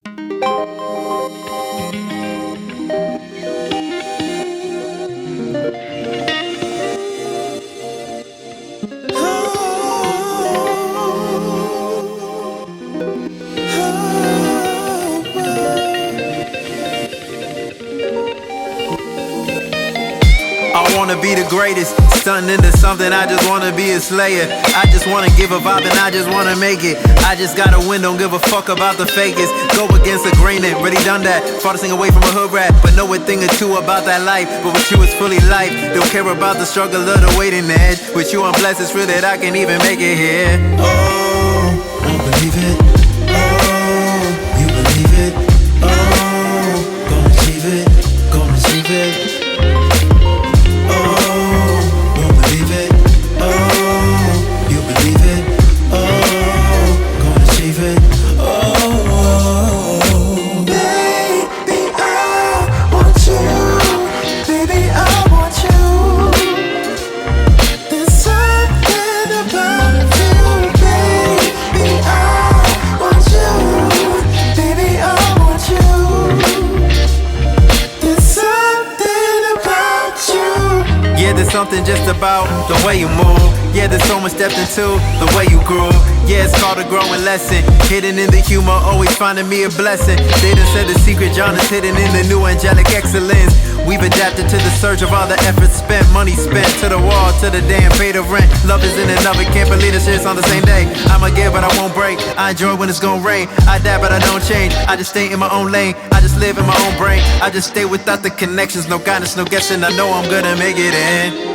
I wanna be the greatest, stunting into something, I just wanna be a slayer. I just wanna give a vibe and I just wanna make it. I just gotta win, don't give a fuck about the fakest. Go against the grain, and already done that. Farthest thing away from a hood rat, but know a thing or two about that life. But with you it's fully life, don't care about the struggle or the waiting edge. With you I'm blessed, it's real that I can even make it here. Oh, won't believe it. Oh, you believe it. Oh, gonna achieve it, gonna achieve it. Something just about the way you move. Yeah, there's so much depth into the way you grew. Yeah, it's called a growing lesson. Hidden in the humor, always finding me a blessing. They done said the secret John is hidden in the new angelic excellence. We've adapted to the surge of all the efforts spent. Money spent to the wall, to the damn pay the rent. Love is in another, can't believe this shit's on the same day. I'ma give but I won't break. I enjoy when it's gonna rain. I die but I don't change. I just stay in my own lane. I just live in my own brain. I just stay without the connections. No guidance, no guessing. I know I'm gonna make it in.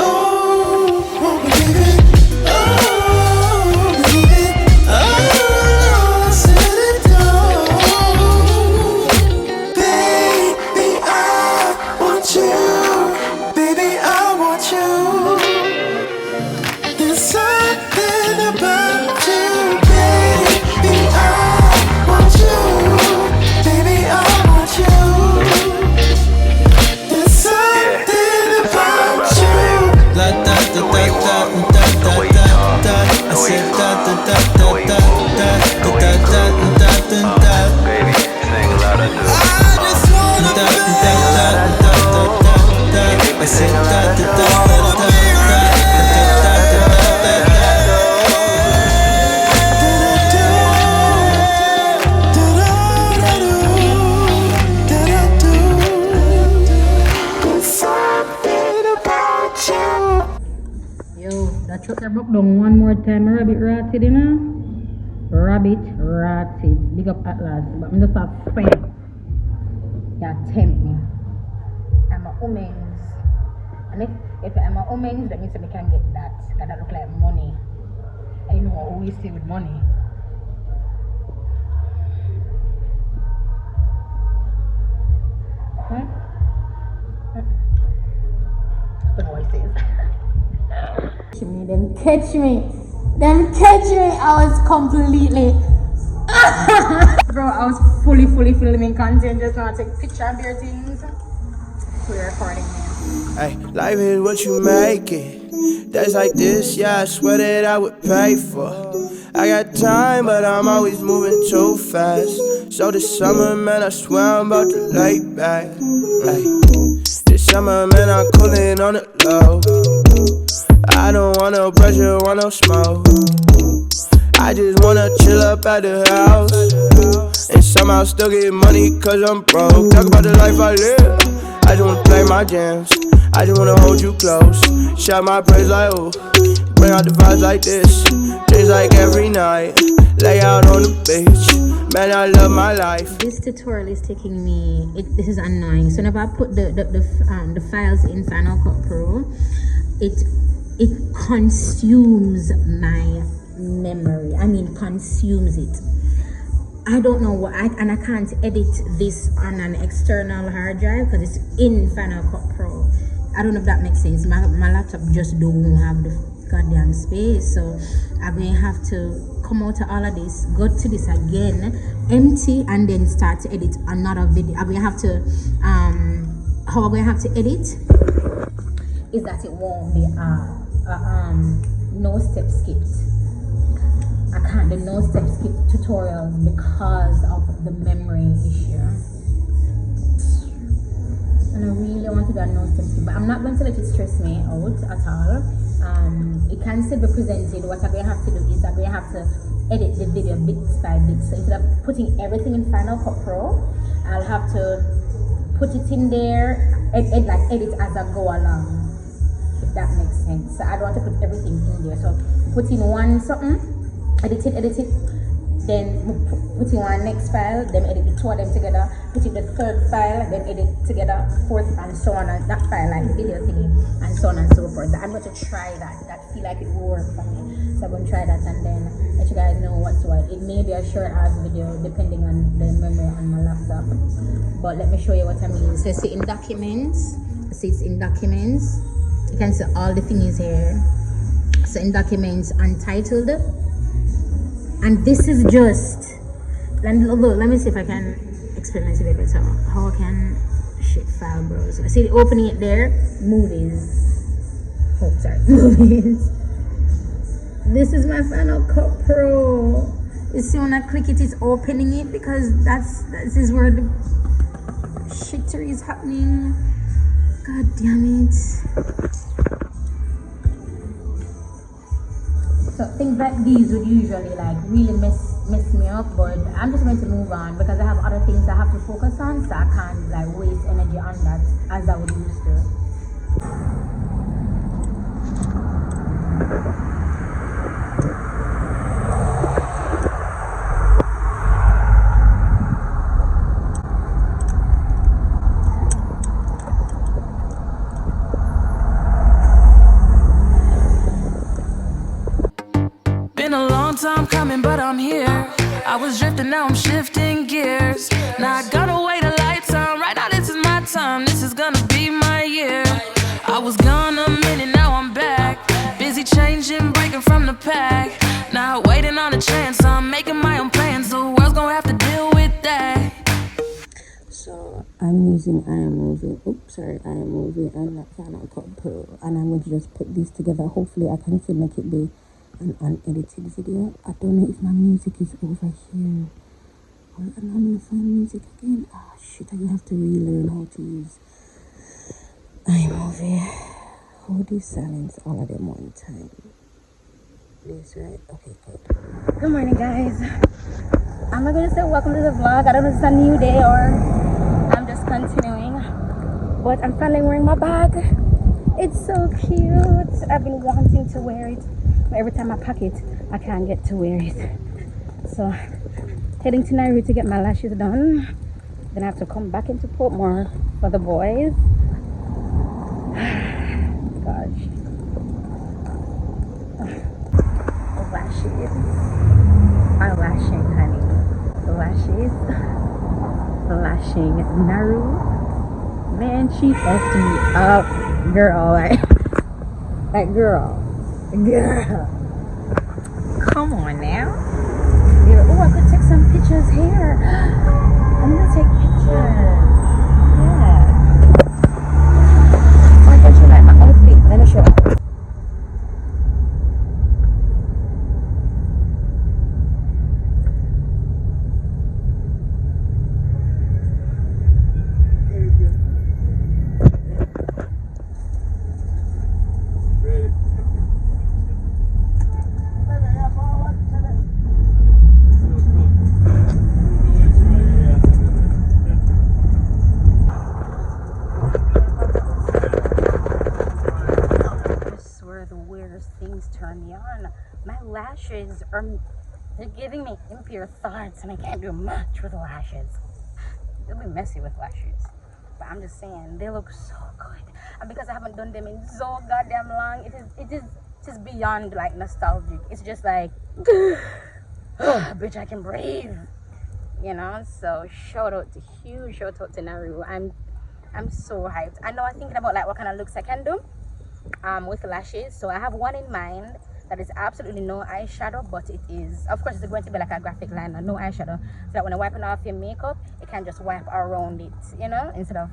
One more time, rabbit rotted, you know? Rabbit rotted. Big up Atlas. But I'm just a fan. You tempt me. I'm a woman's. And if I'm a woman's, that means I can get that. Because that look like money. I know what we see with money. The voices. Them catch me. I was completely bro, I was fully filming content, just now take picture of your things. We're recording now. Hey, life is what you make it. Days like this, yeah, I swear that I would pay for. I got time, but I'm always moving too fast. So this summer, man, I swear I'm about to lay back. Hey, this summer, man, I'm cooling on the low. I don't want no pressure, want no smoke. I just wanna chill up at the house and somehow still get money cause I'm broke. Talk about the life I live. I just wanna play my jams. I just wanna hold you close. Shout my praise like ooh. Bring out the vibes like this. Days like every night. Lay out on the beach. Man, I love my life. This tutorial is taking me, this is annoying. So whenever I put the files in Final Cut Pro, it consumes my memory. I mean, consumes it. I don't know what, and I can't edit this on an external hard drive because it's in Final Cut Pro. I don't know if that makes sense. My laptop just don't have the goddamn space, so I'm going to have to come out of all of this, go to this again, empty, and then start to edit another video. I'm going to have to, how I'm going to have to edit is that it won't be no step skipped. I can't do no step skip tutorials because of the memory and no sensitive. But I'm not going to let it stress me out at all. It can still be presented. What I'm going to have to do is I'm going to have to edit the video bits by bits. So instead of putting everything in Final Cut Pro, I'll have to put it in there and edit as I go along, if that makes sense. So I don't want to put everything in there. So put in one something, edit it, then put in one next file, then edit the two of them together, put in the third file, then edit together, fourth, and so on, and that file, like video thingy, and so on and so forth. I'm going to try that. That feel like it will work for me. So I'm going to try that and then let you guys know what's what. It may be a short ass video depending on the memory on my laptop. But let me show you what I mean. So see in documents, you can see all the things here. So in documents, untitled. And this is just, let me see if I can explain it a bit better. How I can shit file browser. See the opening it there, movies. Oh, sorry, movies. This is my Final Cut Pro. You see when I click it, it's opening it because this is where the shittery is happening. God damn it. So things like these would usually like really mess me up, but I'm just going to move on because I have other things I have to focus on, so I can't like waste energy on that as I would used to. Been a long time coming, but I'm here. I was drifting, now I'm shifting gears. Now I gotta wait a lifetime. Right now, this is my time. This is gonna be my year. I was gone a minute, now I'm back. Busy changing, breaking from the pack. Now waiting on a chance. I'm making my own plans. The world's gonna have to deal with that. So I'm using iMovie. iMovie and not Final Cut Pro. And I'm going to just put these together. Hopefully I can still make it be an unedited video. I don't know if my music is over here. Well, I'm not going to find music again. Ah, shit, I have to relearn how to use iMovie. Hold this silence, all of them one time. This, right? Okay, good. Good morning, guys. I'm not going to say welcome to the vlog. I don't know if it's a new day or I'm just continuing. But I'm finally wearing my bag. It's so cute. I've been wanting to wear it. But every time I pack it, I can't get to wear it. So, heading to Nairobi to get my lashes done. Then I have to come back into Portmore for the boys. Gosh. Lashes are lashing, honey. Lashes. Lashing Naru. Man, she effed me up, girl. Like girl. Come on now. Oh, I could take some pictures here. I'm gonna take pictures. Yeah. Why don't you like my outfit? Let me show you. Things turn me on. My lashes they're giving me impure thoughts and I can't do much with lashes. They'll be messy with lashes, but I'm just saying they look so good, and because I haven't done them in so goddamn long, it is beyond like nostalgic. It's just like bitch, I can breathe, you know. So huge shout out to Naru. I'm so hyped. I know I'm thinking about like what kind of looks I can do with lashes. So I have one in mind that is absolutely no eyeshadow, but it is, of course, it's going to be like a graphic liner, no eyeshadow, so that when you're wiping off your makeup, it can just wipe around it, you know, instead of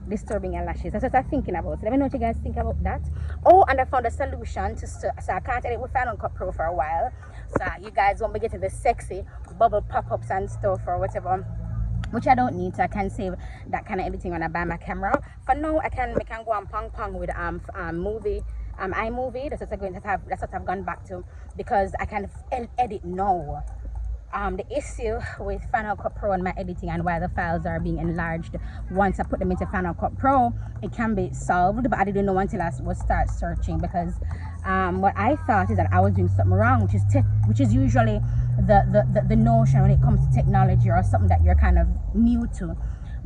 disturbing your lashes. That's what I'm thinking about. So let me know what you guys think about that. Oh, and I found a solution to so I can't edit with Final Cut Pro for a while, so you guys won't be getting the sexy bubble pop-ups and stuff or whatever which I don't need, so I can save that kind of editing when I buy my camera. For now, I can go on pong with iMovie. That's what I've gone back to, because I can edit now. The issue with Final Cut Pro and my editing and why the files are being enlarged once I put them into Final Cut Pro, it can be solved, but I didn't know until I was start searching, because what I thought is that I was doing something wrong, which is usually the notion when it comes to technology or something that you're kind of new to.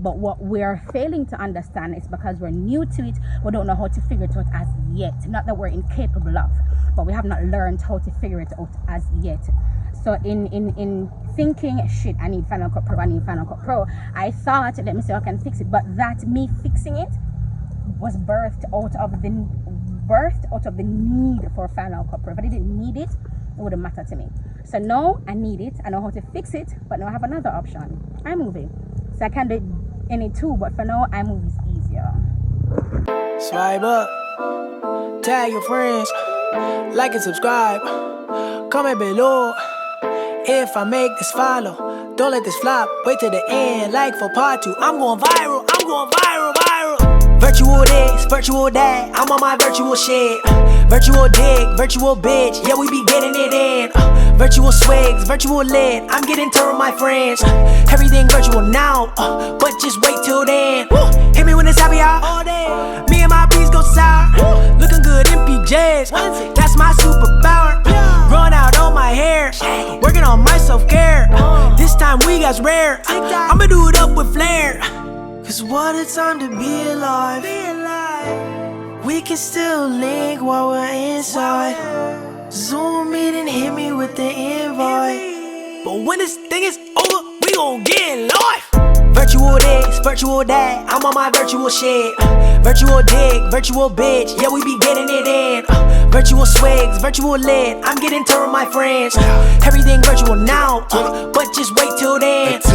But what we're failing to understand is because we're new to it, we don't know how to figure it out as yet. Not that we're incapable of, but we have not learned how to figure it out as yet. So in thinking, shit, I need Final Cut Pro, I thought, let me see how I can fix it. But that me fixing it was birthed out of the need for Final Cut Pro. If I didn't need it, it wouldn't matter to me. So now I need it. I know how to fix it, but now I have another option, iMovie. So I can do any two, but for now, iMovie is easier. Swipe up, tag your friends, like and subscribe, comment below. If I make this follow, don't let this flop, wait till the end, like for part 2. I'm going viral, Virtual this, virtual that, I'm on my virtual shit. Virtual dick, virtual bitch, yeah, we be getting it in. Virtual swigs, virtual lit, I'm getting turned with my friends. Everything virtual now, but just wait till then. Hit me when it's happy hour all day. Me and my bees go sour, looking good in PJs, that's my superpower. Run out all my hair, working on my self-care. This time we got rare, I'ma do it up with flair. Cause what a time to be alive. We can still link while we're inside. Zoom in and hit me with the invite. But when this thing is over, we gon' get in life. Virtual this, virtual that, I'm on my virtual shit. Virtual dick, virtual bitch, yeah, we be getting it in. Virtual swigs, virtual lit, I'm getting turned with my friends. Everything virtual now, but just wait till then.